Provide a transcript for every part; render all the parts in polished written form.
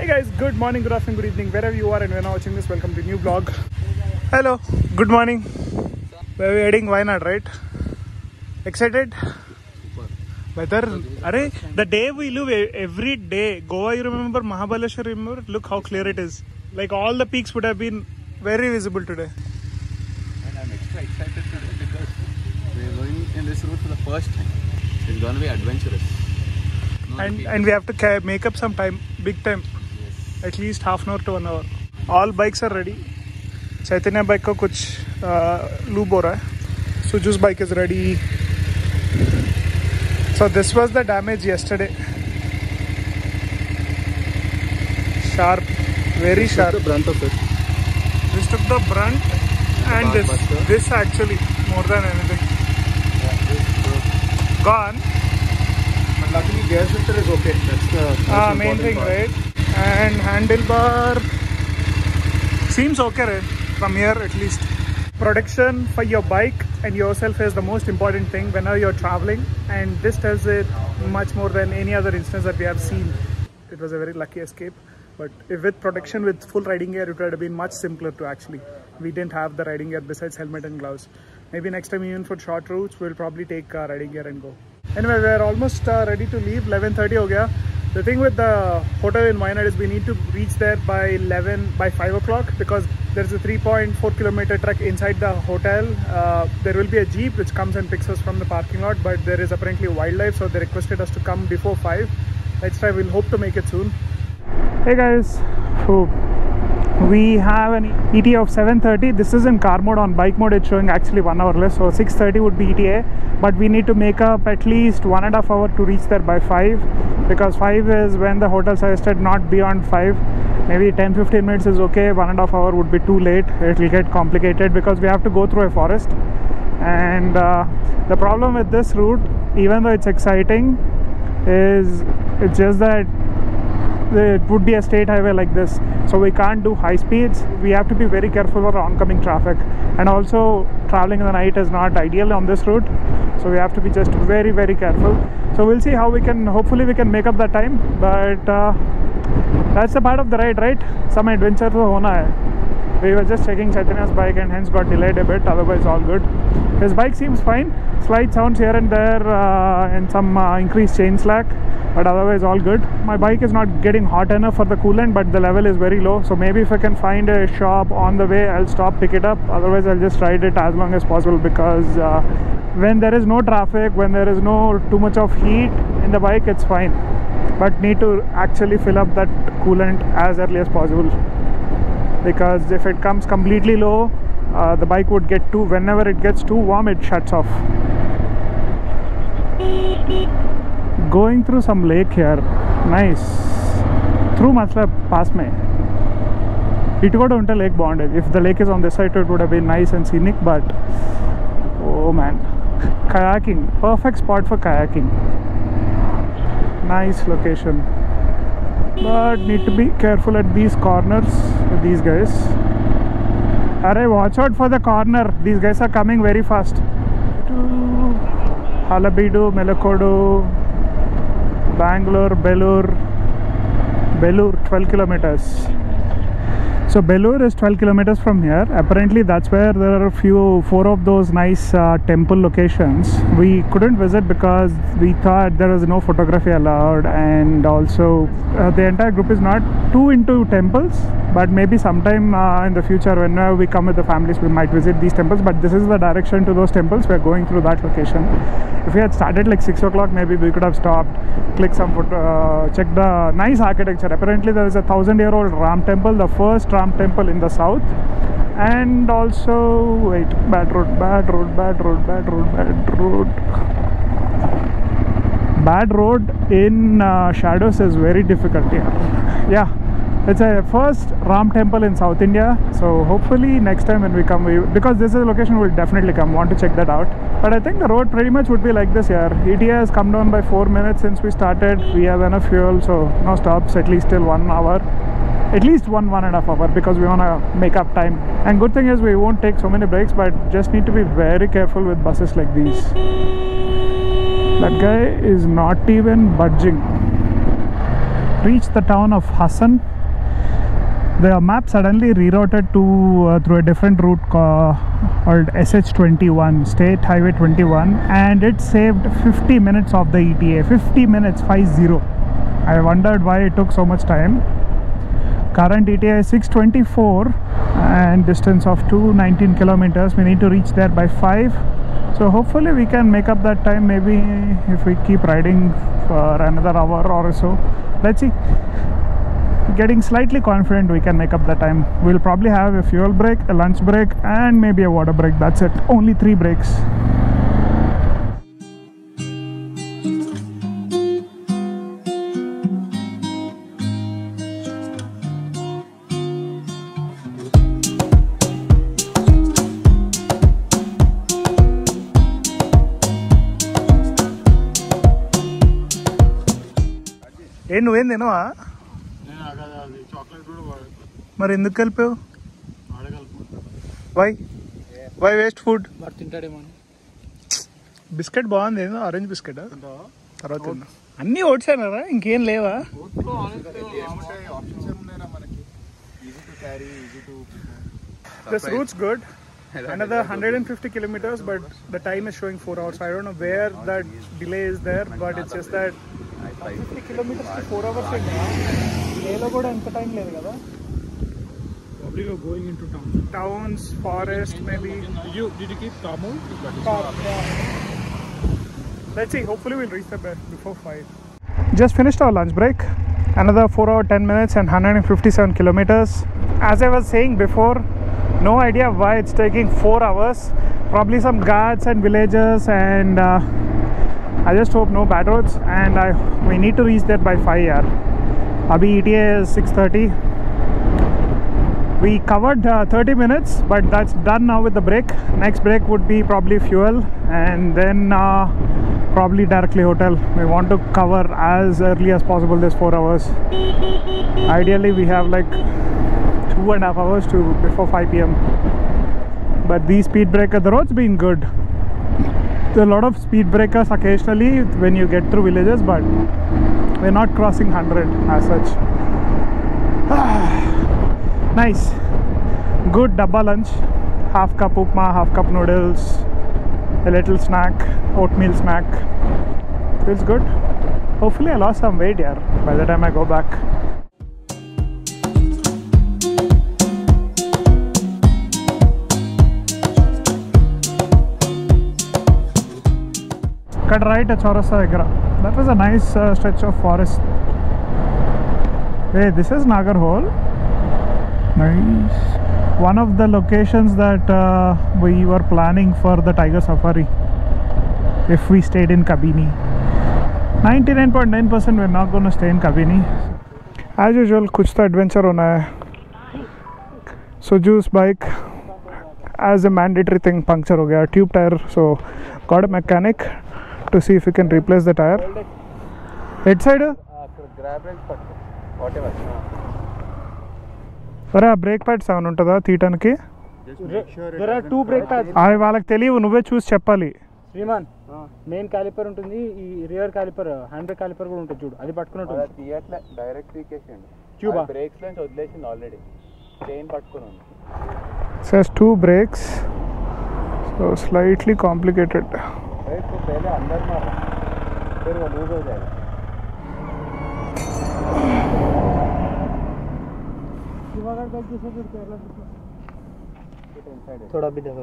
guys, good morning, good afternoon, good evening, wherever you are and when you are watching this, welcome to new vlog. Hello, good morning. Where are we heading? Wayanad, right? Excited? Weather? Arey, the day we live every day. Goa, you remember? Mahabaleshwar, remember? Look how clear it is. Like all the peaks would have been very visible today. And I'm extra excited today because we're going in this route for the first time. It's going to be adventurous. And we have to make up some time, big time. Yes. At least half an hour to 1 hour. All bikes are ready. Chaitanya bike ko kuch lube ho raha hai. Suju's bike is ready. So this was the damage yesterday. Sharp, very sharp. This took the brunt of it. This took the brunt and this actually more than anything. Yeah, Gone. but luckily gear shifter is okay. That's the main thing, part. right? And handlebar seems okay, right? From here at least. Protection for your bike and yourself is the most important thing whenever you're traveling, and this tells it much more than any other instance that we have seen. It was a very lucky escape, but if with protection, with full riding gear, it would have been much simpler to actually. We didn't have the riding gear besides helmet and gloves. Maybe next time, even for short routes, we'll probably take riding gear and go. Anyway, we're almost ready to leave. 11:30 ho gaya. The thing with the hotel in Wayanad is we need to reach there by 5 o'clock because there's a 3.4 kilometer trek inside the hotel. There will be a jeep which comes and picks us from the parking lot, but there is apparently wildlife, so they requested us to come before 5. Let's try. We'll hope to make it soon. Hey guys, we have an ETA of 7:30. This is in car mode. On bike mode it's showing actually 1 hour less, so 6:30 would be ETA, but we need to make up at least 1.5 hours to reach there by 5, because 5 is when the hotel suggested, not beyond 5. Maybe 10-15 minutes is okay. 1.5 hours would be too late. It will get complicated because we have to go through a forest, and the problem with this route, even though it's exciting, is it's just that it would be a state highway like this, so we can't do high speeds. We have to be very careful for oncoming traffic, and also traveling in the night is not ideal on this route, so we have to be just very, very careful. So we'll see how we can, hopefully we can make up that time, but that's a part of the ride, right? Some adventure to hona hai. We were just checking Chaitanya's bike and hence got delayed a bit, otherwise all good. His bike seems fine, slight sounds here and there and some increased chain slack, but otherwise all good. My bike is not getting hot enough for the coolant, but the level is very low, so maybe if I can find a shop on the way, I'll stop, pick it up. Otherwise I'll just ride it as long as possible, because when there is no traffic, when there is no too much of heat in the bike, it's fine, but need to actually fill up that coolant as early as possible, because if it comes completely low, the bike would get too, whenever it gets too warm, it shuts off. Going through some lake here, nice. Through Matlab pass mein. It would have been lake bonded. If the lake is on this side, it would have been nice and scenic, but oh man. Kayaking, perfect spot for kayaking. Nice location. But need to be careful at these corners with these guys. Arey, watch out for the corner. These guys are coming very fast. Halabeedu, Melakodu, Bangalore, Belur, 12 kilometers. So Belur is 12 kilometers from here. Apparently that's where there are 4 of those nice temple locations. We couldn't visit because we thought there was no photography allowed, and also the entire group is not too into temples, but maybe sometime in the future, whenever we come with the families, we might visit these temples. But this is the direction to those temples. We're going through that location. If we had started like 6 o'clock, maybe we could have stopped, click some photo, check the nice architecture. Apparently there is a 1,000-year-old Ram temple, the first Ram temple in the south, and also wait, bad road. Bad road in shadows is very difficult here. Yeah, it's a first Ram temple in South India, so hopefully next time when we come, because this is a location, we'll definitely come, want to check that out. But I think the road pretty much would be like this here. ETA has come down by 4 minutes since we started. We have enough fuel, so no stops, at least till 1 hour. At least 1.5 hours, because we want to make up time. And good thing is we won't take so many breaks, but just need to be very careful with buses like these. That guy is not even budging. Reached the town of Hassan The map suddenly rerouted to through a different route called SH21, State Highway 21, and it saved 50 minutes of the ETA. 50 minutes, 50. I wondered why it took so much time. Current ETA is 6:24 and distance of 219 kilometers. We need to reach there by 5. So hopefully we can make up that time, maybe if we keep riding for another hour or so. Let's see. Getting slightly confident we can make up the time. We'll probably have a fuel break, a lunch break, and maybe a water break. That's it. Only 3 breaks. నువ్వేం తినవా? మరి ఎందుకు కలిపావు? Why waste food? Biscuit బాగుంది, ఏదో orange biscuit. తర్వాత అన్నీ ఓట్సారా? ఇంకేం లేవా? This route's good. Another 150 kilometers, but the time is showing 4 hours. I don't know where that delay is there, but it's just that 50 kilometers to 4 hours. Lelo kuda enta time ledhu kada. Probably we're going into towns, forest maybe. Did you keep Tamil? Yeah. Let's see. Hopefully we'll reach the best before 5. Just finished our lunch break. Another 4 hours 10 minutes and 157 kilometers. As I was saying before, no idea why it's taking 4 hours. Probably some ghats and villages, and I just hope no bad roads. And we need to reach there by 5 yaar. Abhi ETA is 6:30. We covered 30 minutes, but that's done now with the break. Next break would be probably fuel, and then probably directly hotel. We want to cover as early as possible this 4 hours. Ideally we have like 2.5 hours to before 5 p.m. But these speed breakers, the road's been good. There are a lot of speed breakers occasionally when you get through villages, but we're not crossing 100 as such. Nice. Good dabba lunch. Half cup upma, half cup noodles, a little snack, oatmeal snack. Feels good. Hopefully I lost some weight here by the time I go back. Cut right at Chaurasta Agra. That was a nice stretch of forest. Hey, this is Nagarhole. Nice. One of the locations that we were planning for the tiger safari if we stayed in Kabini. 99.9% we're not going to stay in Kabini. As usual, kuch to adventure hona hai. Suju's bike, as a mandatory thing, puncture ho gaya, tube tire. So got a mechanic to see if we can replace the tire. Head side? Grab and whatever. అరే ఆ brake pads ఏమైనా ఉంటుందా తీయటానికి? There are 2 brake pads. అవి వాళ్ళకి తెలియవు, నువ్వే చూసి చెప్పాలి. శ్రీమాన్, మెయిన్ కాలిపర్ ఉంటుంది, ఈ rear caliper, hand brake caliper కూడా ఉంటుంది చూడు, అది పట్టుకున్నట్టు తీయట్లే, డైరెక్ట్ తీకేసిండు. ట్యూబా బ్రేక్స్ నుంచి వదిలేసింది ఆల్రెడీ, చైన్ పట్టుకున్నాను. says 2 brakes, so slightly complicated. Brake को पहले अंदर मारो, फिर वो लूज हो जाएगा. थोड़ा भी देखो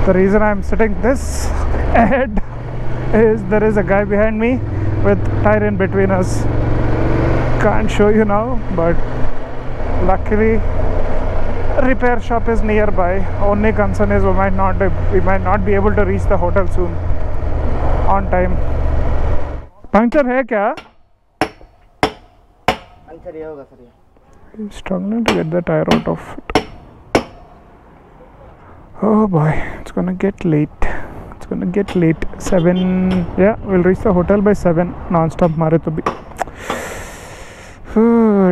The reason I'm sitting this ahead is there is a guy behind me with tire in between us. Can't show you now, but luckily repair shop is nearby. Only concern is we might not be able to reach the hotel soon on time. Puncture hai kya? puncture ye hoga sir. I'm struggling to get the tire out of it. Oh boy, it's gonna get late. 7. Yeah, we'll reach the hotel by 7. Non-stop mare to be.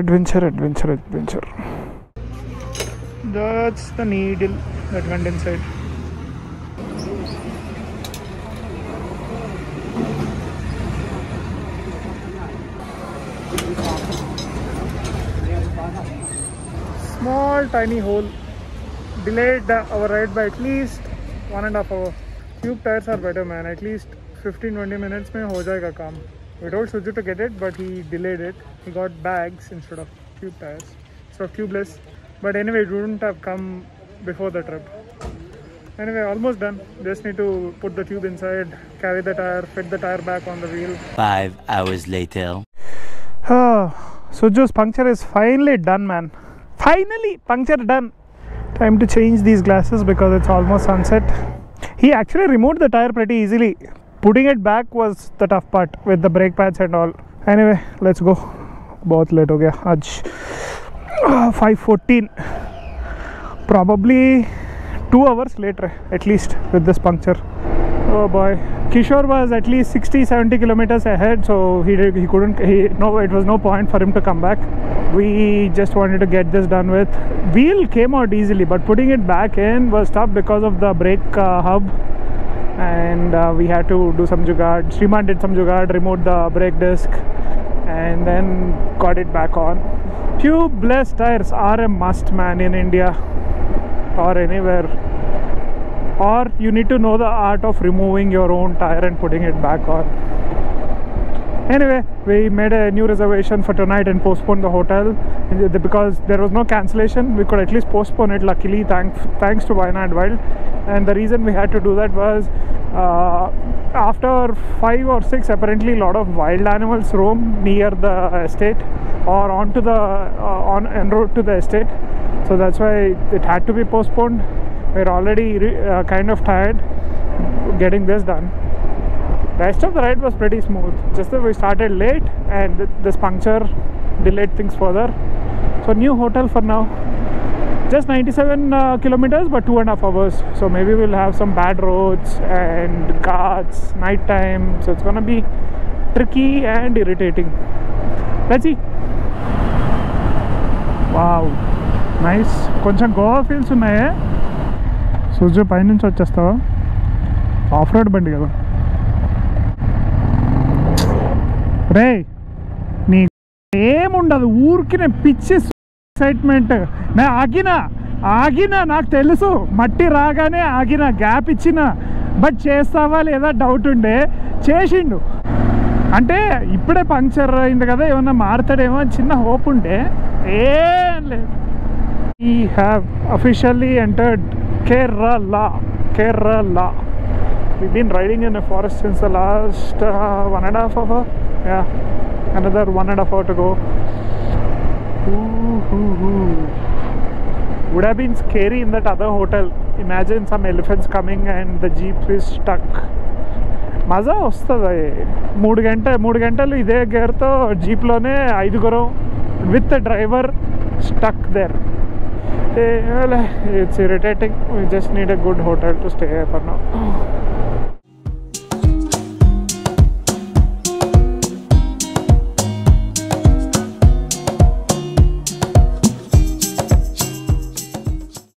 Adventure. That's the needle that went inside. tiny hole. Delayed our ride by at least 1.5 hours. Tube tires are better, man. At least 15-20 minutes mein ho jayega kaam. We told Suju to get it, but he delayed it. He got bags instead of tube tires, instead of tubeless. But anyway, it wouldn't have come before the trip. Anyway, almost done. Just need to put the tube inside, carry the tire, fit the tire back on the wheel. 5 hours later. Suju's puncture is finally done, man. Finally, puncture done. Time to change these glasses because it's almost sunset. He actually removed the tire pretty easily. Putting it back was the tough part with the brake pads and all. Anyway, let's go. बहुत late हो गया आज. 5:14. Probably 2 hours later at least with this puncture. Oh boy. Kishore was at least 60-70 kilometers ahead, so it was no point for him to come back. We just wanted to get this done with. Wheel came out easily, but putting it back in was tough because of the brake hub, and we had to do some jugaad. Shriman did some jugaad, removed the brake disc, and then got it back on. Tubeless tires are a must, man, in India or anywhere. Or you need to know the art of removing your own tire and putting it back on. Anyway, we made a new reservation for tonight and postponed the hotel because there was no cancellation. We could at least postpone it, luckily, thanks to Wayanad Wild. And the reason we had to do that was after 5 or 6, apparently a lot of wild animals roam near the estate or onto the en route to the estate. So that's why it had to be postponed. We're already kind of tired getting this done. The rest of the ride was pretty smooth, just that we started late and this puncture delayed things further. So new hotel for now. Just 97 kilometers but 2.5 hours. So maybe we'll have some bad roads and guards, night time. So it's gonna be tricky and irritating. Let's see. Wow, nice. Koncham Goa feels unnaye. Suju పై నుంచి వచ్చేస్తావా? Of road బండి కదా రే, నీ ఏముండదు, ఊరికి నేను పిచ్చి excitement. నేను ఆగినా నాకు తెలుసు, మట్టి రాగానే ఆగిన, గ్యాప్ ఇచ్చిన. బట్ చేస్తావా లేదా డౌట్ ఉండే, చేసిండు. అంటే ఇప్పుడే పంక్చర్ అయింది కదా, ఏమన్నా మారుతాడేమో చిన్న హోప్ ఉండే, ఏం లేదు. We have officially entered Kerala. We've been riding in a forest since the last 1.5 hours. Yeah, another 1.5 hours to go. Would have been scary in that other hotel. Imagine some elephants coming and the jeep is stuck. మజా వస్తుంది. 3 గంటలు ఇదే గేర్తో జీప్లోనే 5 with the driver stuck there. It's irritating. We just need a good hotel to stay here for now.